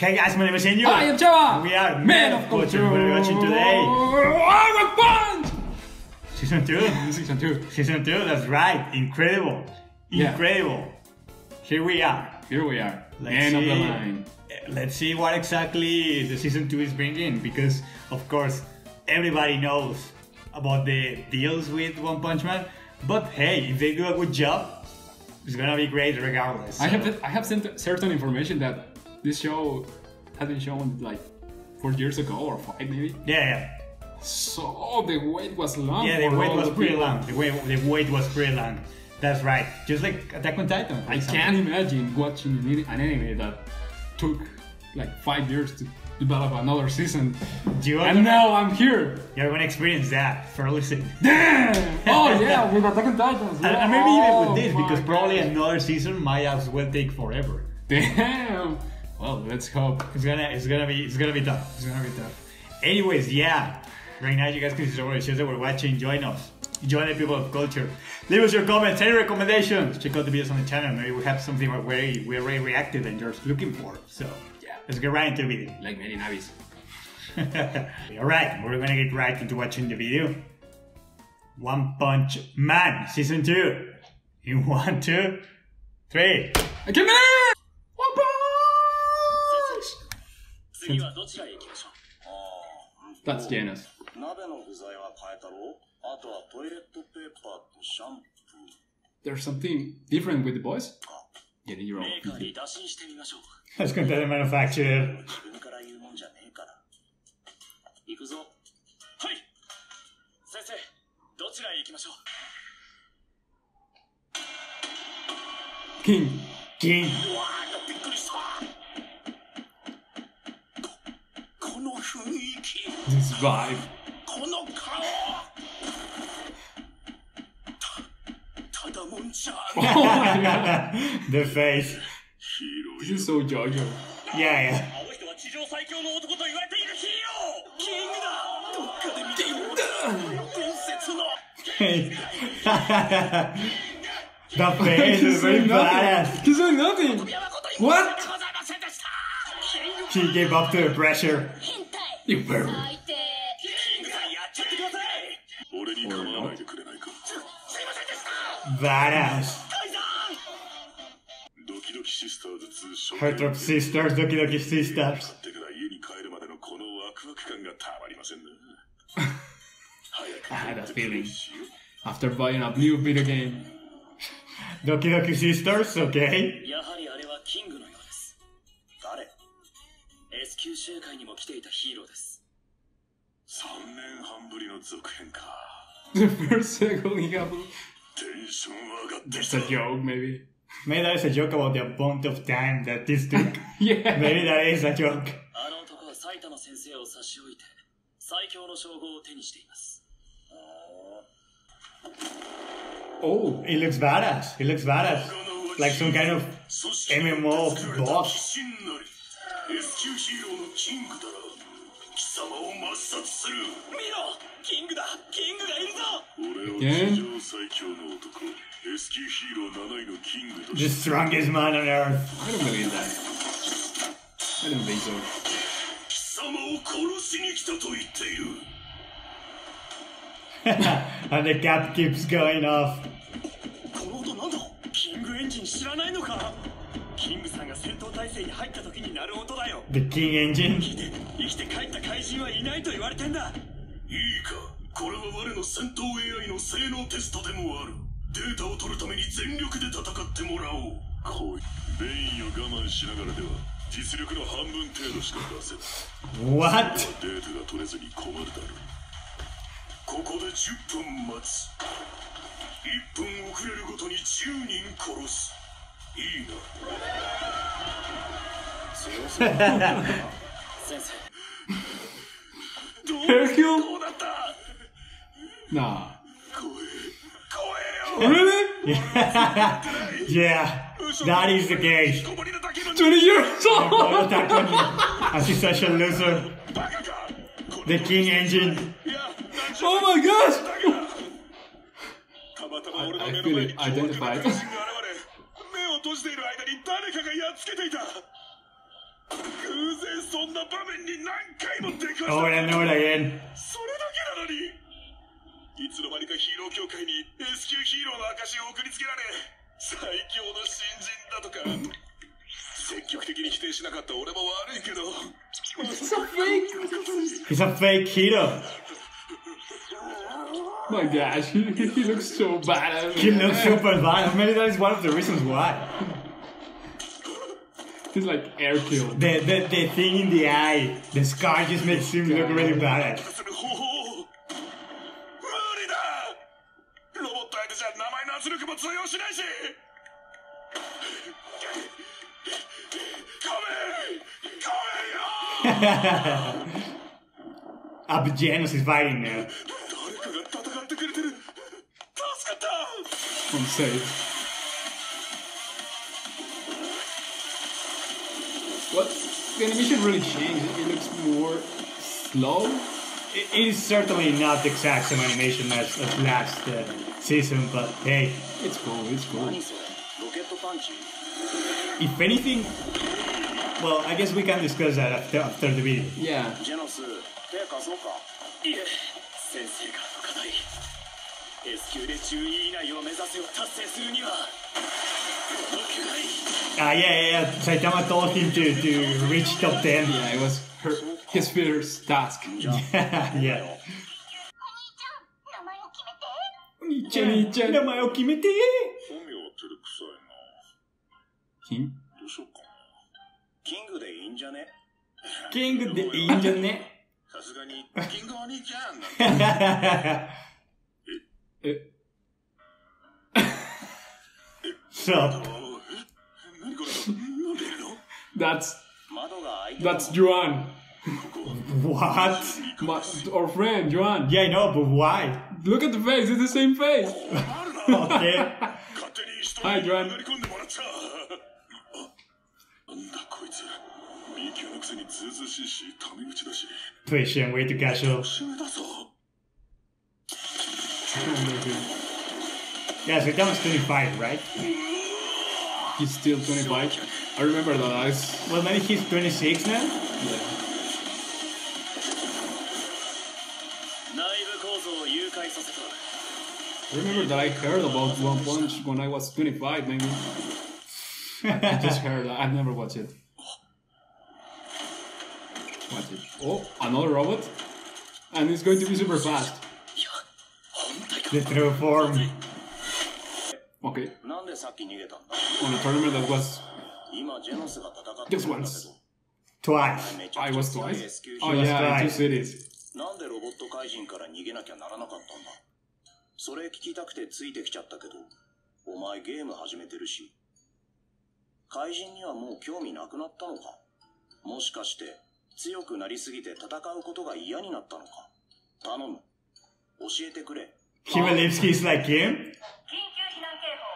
Hey guys, my name is Enyo. Hi, I'm Chava. We are Men of Culture. What are we watching today? One Punch! Season 2? Season 2. Season 2, that's right. Incredible. Incredible. Yeah. Here we are. Here we are. End of the line. Let's see what exactly the Season 2 is bringing, because, of course, everybody knows about the deals with One Punch Man. But hey, if they do a good job, it's gonna be great regardless. So. I have sent certain information that this show had been shown like 4 years ago or 5 maybe. Yeah. So the wait was long. Yeah, the wait was pretty long. The wait was pretty long. That's right. Just like Attack on Titan. I can't imagine watching an anime that took like 5 years to develop another season. And now I'm here. You're gonna experience that fairly soon. Damn! Oh yeah, with Attack on Titan. Yeah. And maybe even with this, because probably another season might as well take forever. Damn! Well, let's hope. It's gonna be tough. It's gonna be tough. Anyways, yeah. Right now, you guys can see some of the shows that we're watching. Join us. Join the people of culture. Leave us your comments, any recommendations. Check out the videos on the channel. Maybe we have something where we already reacted and you're looking for. So yeah, let's get right into the video. Like many navis. Alright, we're gonna get right into watching the video. One Punch Man, Season 2. In 1, 2, 3. I came in! One Punch! That's Janus. There's something different with the boys? Getting your own. Let's contact the manufacturer. King. This vibe. Oh my god. The face. This is so JoJo. Yeah. The face is very badass. He's doing nothing. What? She gave up to the pressure. You pervert. Badass. Heartthrob Sisters, Doki Doki Sisters. I had that feeling. After buying a new video game. Doki Doki Sisters, okay. The first second he got. That's a joke, maybe. Maybe that is a joke about the amount of time that this took. Yeah. Maybe that is a joke. Oh, he looks badass. He looks badass. Like some kind of MMO boss. Again? The strongest man on earth. I don't believe that. I don't think so. And the cap keeps going off. The King Engine? What? Hercule? Nah. Really? Yeah, that is the case. 20 years old! As he's such a loser. The King Engine. Oh my gosh! I feel it identified. 閉じている間に誰かがやっつけていた。偶 Oh, and I know it again. いつの間にかヒーロー協会に S 級ヒーローの証を送りつけられ、最強の新人だとか。積極的に否定しなかった俺も悪いけど。It's a fake. He's a fake hero. My gosh, he looks so bad. He looks super bad. Maybe that is one of the reasons why. He's like air killed. The thing in the eye, the scar just makes him look really bad. ロボット相手じゃ名前の圧力も通用しないし。Abgenos is fighting now. I'm safe. What? The animation really changed. It looks more slow. It is certainly not the exact same animation as last season, but hey. It's cool, it's cool. If anything, well, I guess we can discuss that after the video. Yeah. Yeah. Saitama told him to reach top 10. Yeah, it was his first task. Yeah. お兄ちゃん、名前を決めて。キングどうしようかな。キングでいいんじゃね？キングでいいんじゃね？さすがにキングお兄ちゃんなんだ。えSup? That's Joan. What? Our friend, Joan. Yeah, I know, but why? Look at the face, it's the same face. Okay. Hi, Joan. Patient way to casual. Yeah, so Saitama's 25, right? He's still 25. I remember that. Well, maybe he's 26 now? Yeah. I remember that I heard about One Punch when I was 25, maybe. I just heard that. I've never watched it. Watch it. Oh, another robot? And it's going to be super fast. The true form. Okay. On a tournament that was just once. Twice. I was twice? Oh yeah, in 2 cities. なんでロボット怪人から逃げなきゃならなかったんだ。それ聞きたくてついてきちゃったけど、お前ゲーム始めてるし。怪人にはもう興味なくなったのか。もしかして強くなりすぎて戦うことが嫌になったのか。頼む。教えてくれ。He believes he's like him? 緊急避難警報。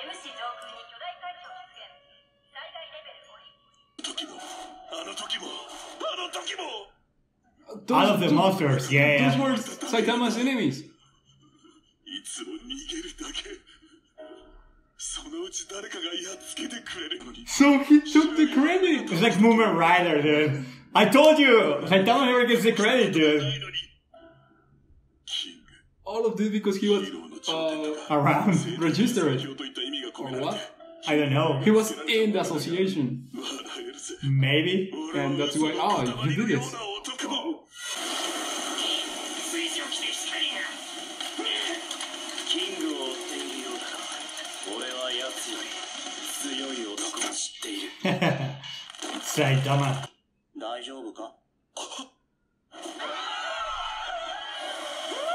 M 市上空に巨大怪鳥出現。災害レベル5。時も、あの時も、あの時も。All of the monsters, yeah. Those were Saitama's enemies. いつも逃げるだけ。そのうち誰かがやっつけてくれるのに。So he took the credit. It's like Moomin Rider, dude. I told you! Saitama never gets the credit, dude. All of this because he was around. Registered. Or what? I don't know. He was in the association. Maybe. And that's why, oh, he did this. Saitama.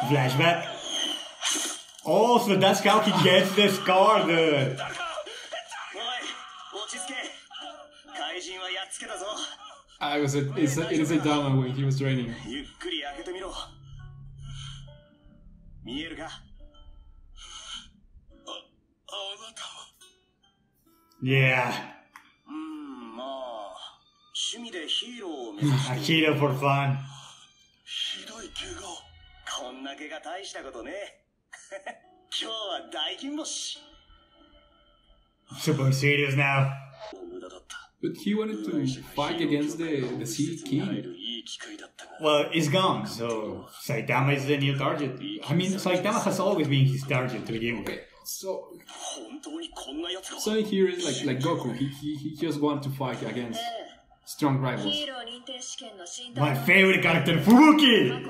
Flashback. Oh, so that's how he gets the scar, dude. It is a drama when he was training. Yeah. A hero for fun. Super serious now. But he wanted to fight against the Sea King. Well, it's gone, so Saitama is the new target. I mean, Saitama has always been his target to begin with. Okay, so Sonic here is like Goku. He just wants to fight against strong rivals. My favorite character, Fubuki!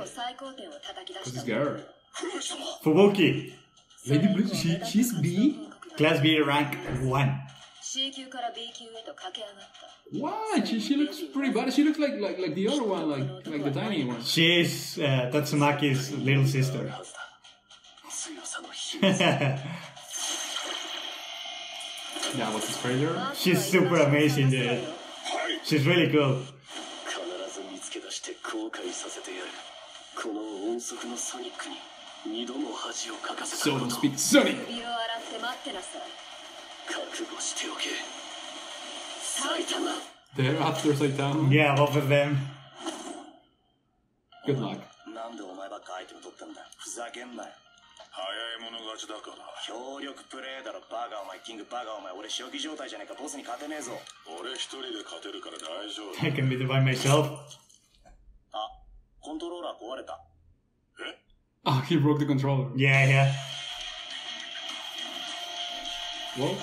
Who's this girl? Fubuki. Lady Blue, she's B? Class B rank 1. Why? She looks pretty bad. She looks like the other one, like the tiny one. She's Tatsumaki's little sister. Yeah, what's his trailer? She's super amazing, dude. She's really cool. So don't speak Sonic! They're after Saitama. Yeah, both of them. Good luck. 早い者勝ちだから協力プレイだろバカお前キングバカお前俺初期状態じゃねえかボスに勝てねえぞ俺一人で勝てるから大丈夫 I can beat it by myself. あコントローラー壊れたえ Ah, he broke the controller. Yeah, yeah. Well,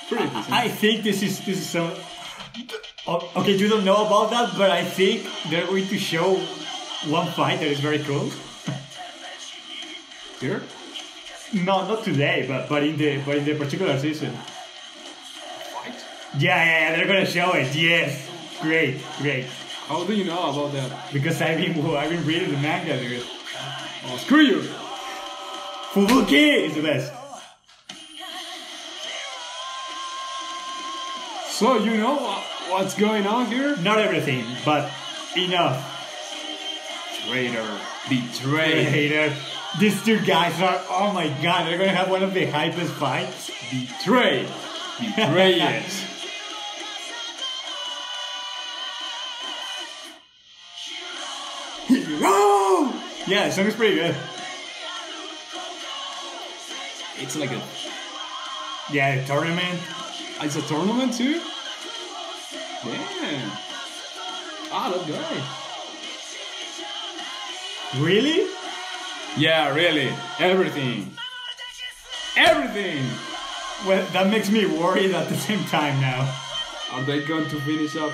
pretty decent. I think this is some. Okay, you don't know about that, but I think they're going to show one fight that is very cool. Here? No, not today, but in the particular season. Fight? Yeah, they're gonna show it. Yes, great. How do you know about that? Because I've been reading the manga, dude. Oh, screw you! Fubuki is the best. So you know what's going on here? Not everything, but enough. Traitor. Betrayed. These two guys are, oh my god, they're gonna have one of the hypest fights. Betrayed. Betrayed. Oh! Yeah, the song is pretty good. It's like a... Yeah, a tournament. It's a tournament too? Yeah. Ah, that guy. Really? Yeah, really. Everything. Everything! Well, that makes me worried at the same time now. Are they going to finish up?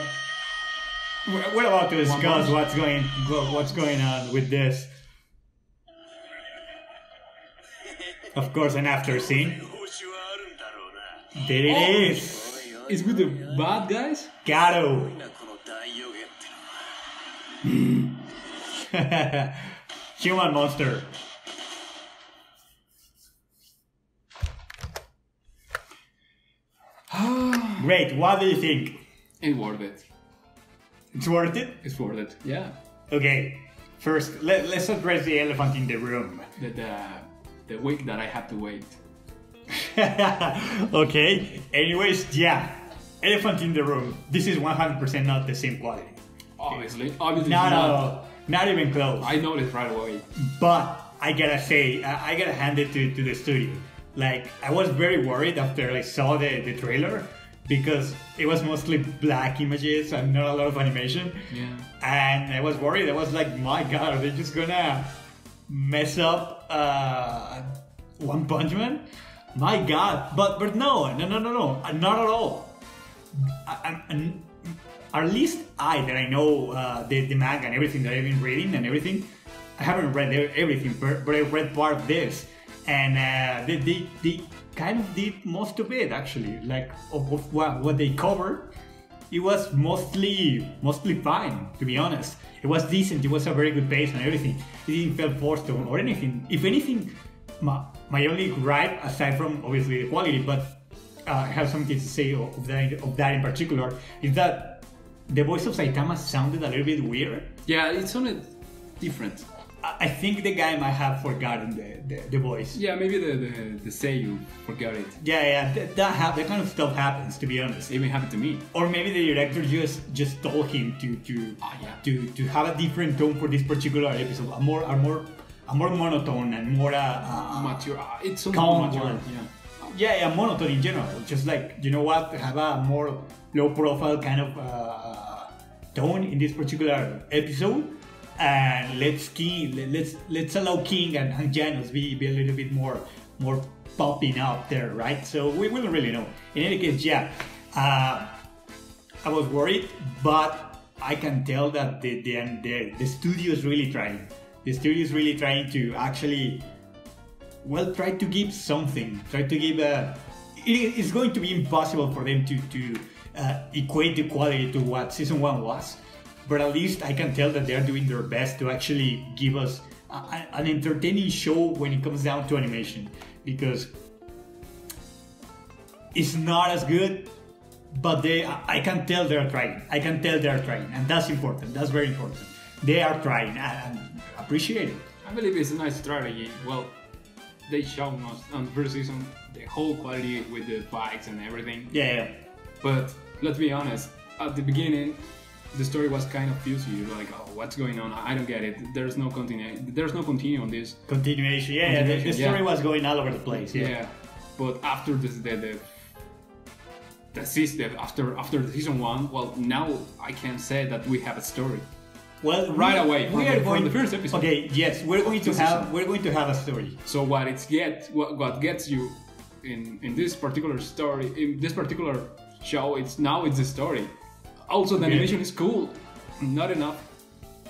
We're about to discuss what's going on with this. Of course, an after scene. There it is. It's with the bad guys? Gato. Human monster. Great, what do you think? It's worth it. It's worth it? It's worth it, yeah. Okay, first, let's address the elephant in the room. The week that I had to wait. Okay, anyways, yeah. Elephant in the room. This is 100% not the same quality. Obviously No, not even close. I noticed right away. But I gotta say, I gotta hand it to the studio. Like, I was very worried after I saw the trailer because it was mostly black images and not a lot of animation. Yeah. And I was worried. I was like, my god, are they just gonna mess up One Punch Man? My god. But no, not at all. At least that I know the manga and everything that I've been reading and everything. I haven't read everything, but I read part of this, and they kind of did most of it actually. Like of what they covered, it was mostly fine, to be honest. It was decent. It was a very good pace and everything. It didn't feel forced or anything. If anything, my only gripe, aside from obviously the quality, but I have something to say of that in particular, is that the voice of Saitama sounded a little bit weird. Yeah, it sounded different. I think the guy might have forgotten the voice. Yeah, maybe the seiyuu forgot it. Yeah, that kind of stuff happens, to be honest. It even happened to me. Or maybe the director just told him to have a different tone for this particular episode, a more monotone and more mature. It's so calm mature. one. Yeah. Yeah, monotone in general. Just like, you know what, have a more low profile kind of tone in this particular episode, and let's allow King and Janus be a little bit more popping up there, right? So we don't really know. In any case, yeah, I was worried, but I can tell that the studio is really trying. The studio is really trying to actually, well, try to give something. Try to give it's going to be impossible for them to equate the quality to what season 1 was, but at least I can tell that they're doing their best to actually give us an entertaining show when it comes down to animation, because it's not as good, but I can tell they're trying. I can tell they're trying, and that's important. That's very important. They are trying, and appreciate it. I believe it's a nice strategy. Well, they showed us on the first season the whole quality with the fights and everything. Yeah. But let's be honest, at the beginning, the story was kind of fuzzy. You're like, oh, what's going on? I don't get it. There's no continue on this. Continuation. Yeah. The story was going all over the place. Yeah. But after the season, after the season 1, well, now I can say that we have a story. Well, right away from the first episode. Okay, yes, we're going to have a story. So what what gets you in this particular story, in this particular show, it's the story. Also, the animation is cool. Not enough.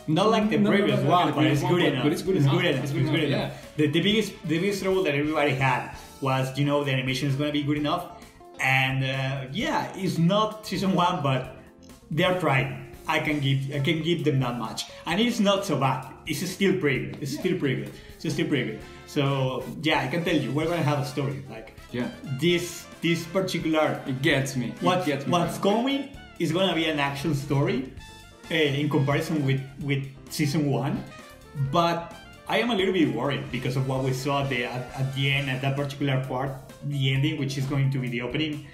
Not like the previous one, but it's good enough. But it's good enough. Yeah. The biggest trouble that everybody had was, the animation is going to be good enough, and it's not season 1, but they're trying. I can give them that much, and it's not so bad. It's still pretty good. It's still pretty good. So yeah, I can tell you, we're gonna have a story. Like, this particular. It gets me. What's coming is gonna be an action story, in comparison with season 1, but I am a little bit worried because of what we saw at the end, at that particular part, the ending, which is going to be the opening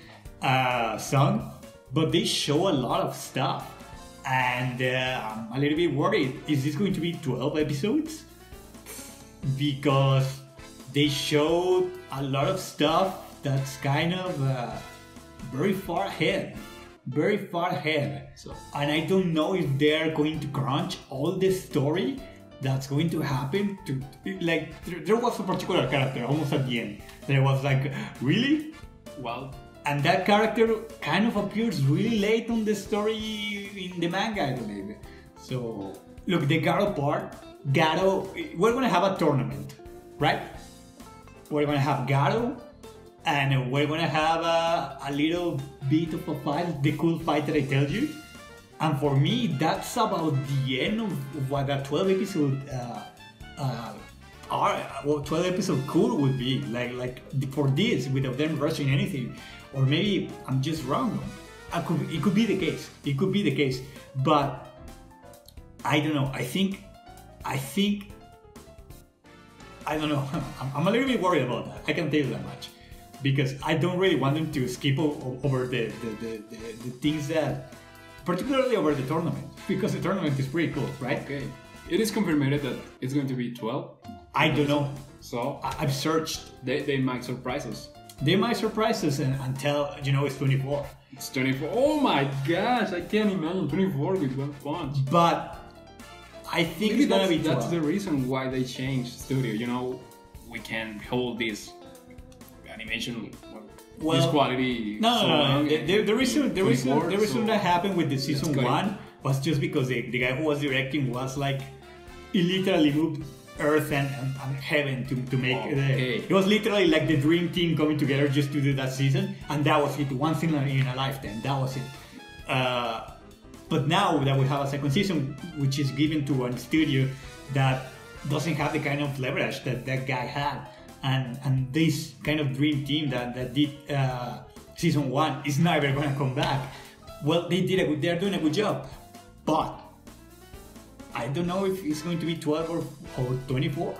song. But they show a lot of stuff. And I'm a little bit worried. Is this going to be 12 episodes? Because they showed a lot of stuff that's kind of very far ahead. So, and I don't know if they're going to crunch all the story that's going to happen. There was a particular character almost at the end. There was like, really? Well. And that character kind of appears really late on the story in the manga, I believe. So, look, the Garo part, we're gonna have a tournament, right? We're gonna have Garo, and we're gonna have a little bit of a fight, the cool fight that I tell you. And for me, that's about the end of what a 12 episode 12 episode cool would be. Like for this, without them rushing anything. Or maybe I'm just wrong. It could be the case. But I don't know. I think I don't know. I'm a little bit worried about that. I can tell you that much, because I don't really want them to skip over the things that, particularly over the tournament, because the tournament is pretty cool, right? Okay. It is confirmed that it's going to be 12. I don't know. So I've searched. They might surprise us. They might surprise us and tell, it's 24. It's 24. Oh my gosh, I can't imagine 24 with one punch. But I think maybe it's gonna be 12. That's the reason why they changed studio. We can hold this animation, this quality. No. The reason that happened with the season 1 was just because the guy who was directing was like, he literally moved Earth and heaven to make it was literally like the dream team coming together just to do that season, and that was it, once in a lifetime. That was it. But now that we have a second season, which is given to a studio that doesn't have the kind of leverage that guy had, and this kind of dream team that did season 1 is never gonna come back. Well, they're doing a good job, but I don't know if it's going to be 12 or 24.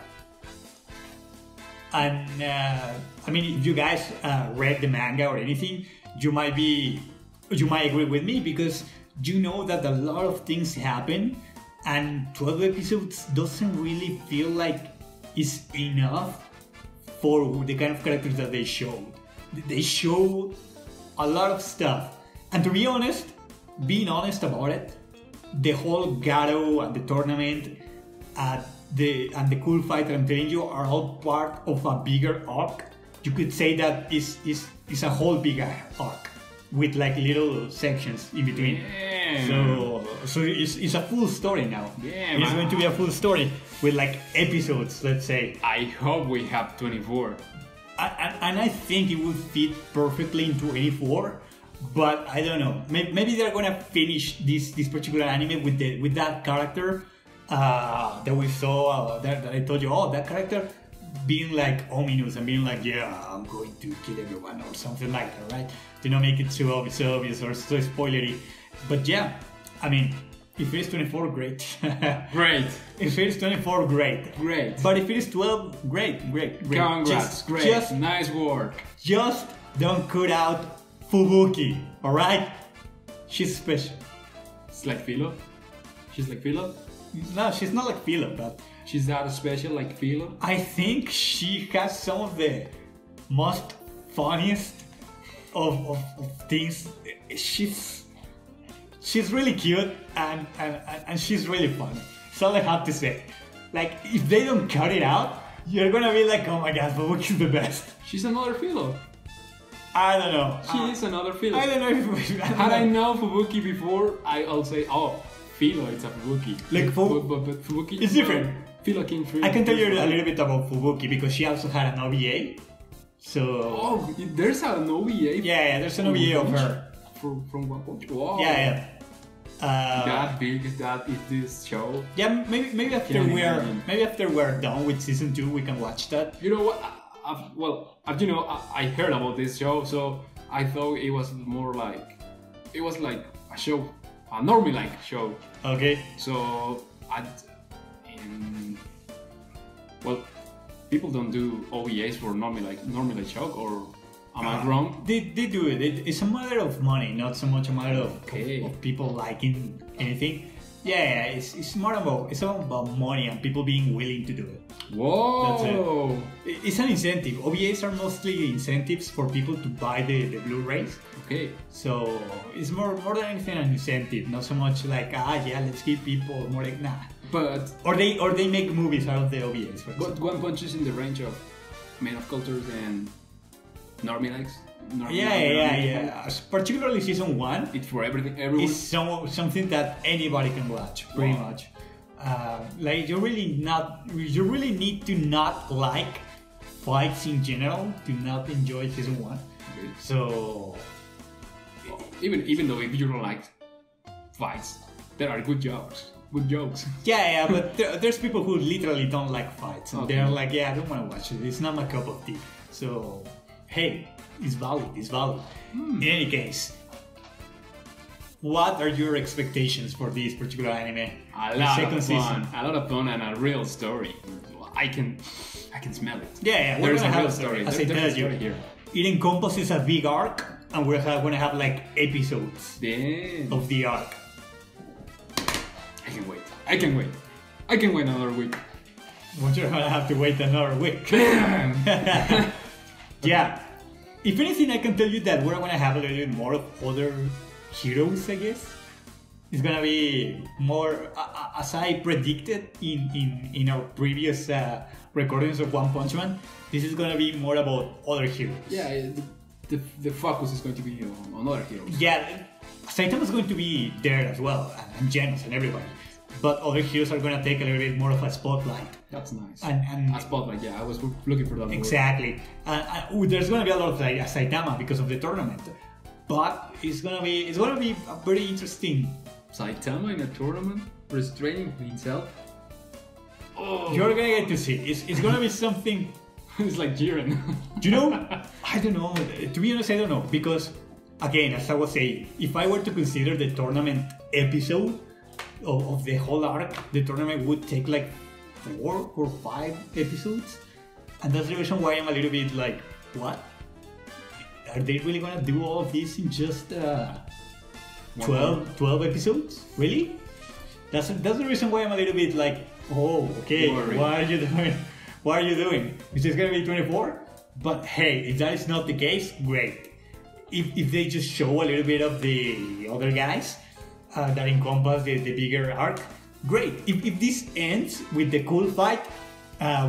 And I mean, if you guys read the manga or anything, you might agree with me, because you know that a lot of things happen, and 12 episodes doesn't really feel like it's enough for the kind of characters that they showed. they show a lot of stuff. And to be honest, being honest about it, the whole Gato and the tournament and the cool fight that I'm telling you are all part of a bigger arc. You could say that is a whole bigger arc with like little sections in between. Yeah. So it's a full story now. Yeah, it's going to be a full story with like episodes, let's say. I hope we have 24. And I think it would fit perfectly in 24. But I don't know. Maybe they're gonna finish this particular anime with that character that we saw. That I told you. Oh, that character being like ominous and being like, yeah, I'm going to kill everyone or something like that, right? To not make it too obvious or so spoilery. But yeah, I mean, if it is 24, great. Great. If it is 24, great. Great. But if it is 12, great. Congrats. Great. Nice work. Just don't cut out Fubuki, alright? She's special. It's like Philo. She's like Philo. No, she's not like Philo, but she's that special like Philo. I think she has some of the most funniest of things. She's really cute and she's really funny. That's all I have to say. Like, if they don't cut it out, you're gonna be like, oh my god, Fubuki's the best. She's another Philo. I don't know. She is another Philo. I don't know if had I known Fubuki before, I'll say, oh, Philo, it's a Fubuki. Like but Fubuki, it's different. Philo King Free. I can tell you a little bit about Fubuki because she also had an OVA. So. Oh, there's an OVA. Yeah, there's an OVA of her. From One Punch. Wow. Yeah. That big is this show? Yeah, maybe after we're done with season 2, we can watch that. You know what? As you know, I heard about this show, so I thought it was more like a show, a normie-like show. Okay. So, people don't do OVAs for normie-like show, or am I wrong? They do it. It's a matter of money, not so much a matter of people liking anything. Yeah, it's more about money and people being willing to do it. Whoa! That's it. It's an incentive. OVAs are mostly incentives for people to buy the Blu-rays. Okay. So it's more than anything an incentive, not so much like let's give people more like But or they make movies out of the OVAs. But One Punch is in the range of Men of Cultures and Normie likes. Yeah. Particularly season 1. It's for everyone. It's something that anybody can watch, pretty much. Like you really need to not like fights in general to not enjoy season 1. Okay. So even though if you don't like fights, there are good jokes. Yeah, but there's people who literally don't like fights and they're like, I don't want to watch it. It's not my cup of tea. So hey, it's valid. In any case, what are your expectations for this particular anime? A lot of fun and a real story. I can smell it. Yeah, there's a real story. As I tell you, here. It encompasses a big arc, and we're gonna have like episodes of the arc. I can wait another week. But you're gonna have to wait another week. Yeah. If anything, I can tell you that we're gonna have a little bit more of other heroes, I guess. It's gonna be more, as I predicted in our previous recordings of One Punch Man. This is gonna be more about other heroes. Yeah, the focus is going to be on other heroes. Yeah, Saitama's going to be there as well, and Genos and everybody. But other heroes are gonna take a little bit more of a spotlight. That's nice. And a spotlight, yeah, I was looking for that. Exactly. There's gonna be a lot of like Saitama because of the tournament, but it's gonna be a very interesting. Saitama in a tournament, restraining himself. Oh, you're gonna get to see. It's gonna be something. It's like Jiren. You know, I don't know. To be honest, I don't know because, again, as I was saying, if I were to consider the tournament episode of the whole arc, the tournament would take like 4 or 5 episodes, and that's the reason why I'm a little bit like, what? Are they really gonna do all of this in just 12 episodes? Really? That's the reason why I'm a little bit like, oh, okay, what are you doing? What are you doing? Is this gonna be 24? But hey, if that is not the case, great. If they just show a little bit of the other guys that encompass the bigger arc, great. If this ends with the cool fight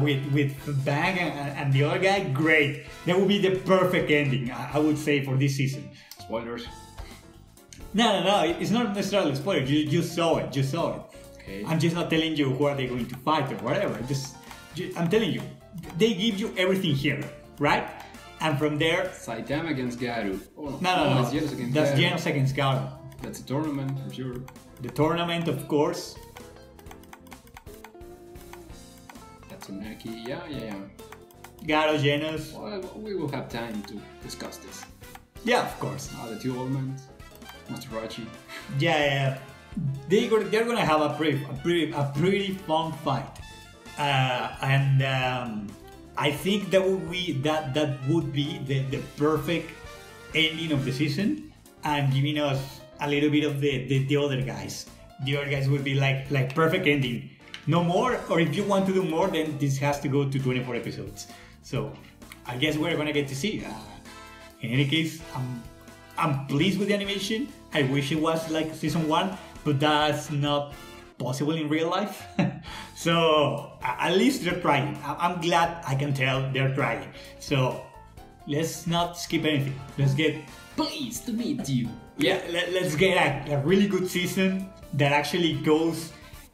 with Bang and the other guy, great. That would be the perfect ending, I would say, for this season. Spoilers. No, it's not necessarily a spoiler. You saw it. Okay. I'm just not telling you who are they going to fight or whatever. I'm telling you, they give you everything here, right? And from there, Saitama against Garu. Oh, no. It's Genos against That's Garu. Genos against Garu. That's a tournament for sure. The tournament, of course. That's a Maki. Yeah. Garu, Genos. Well, we will have time to discuss this. Yeah, of course. The two old men, Master Rachi. Yeah. They're gonna have a pretty fun fight, and I think that would be the perfect ending of the season, and giving us a little bit of the other guys. The other guys would be like perfect ending. No more, or if you want to do more, then this has to go to 24 episodes. So I guess we're gonna get to see. In any case, I'm pleased with the animation. I wish it was like season 1, but that's not possible in real life. So at least they're trying. I'm glad I can tell they're trying. So let's not skip anything. Let's get Pleased to meet you. yeah. Let's get a really good season that actually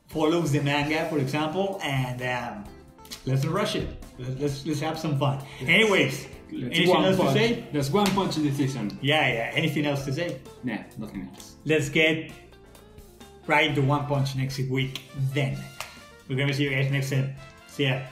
follows the manga, for example, and let's rush it. Let's have some fun. Anyways. Anything else to say? There's one punch in the season. Yeah. Anything else to say? Nah, nothing else. Let's get right into One Punch next week. Then we're gonna see you guys next time. See ya.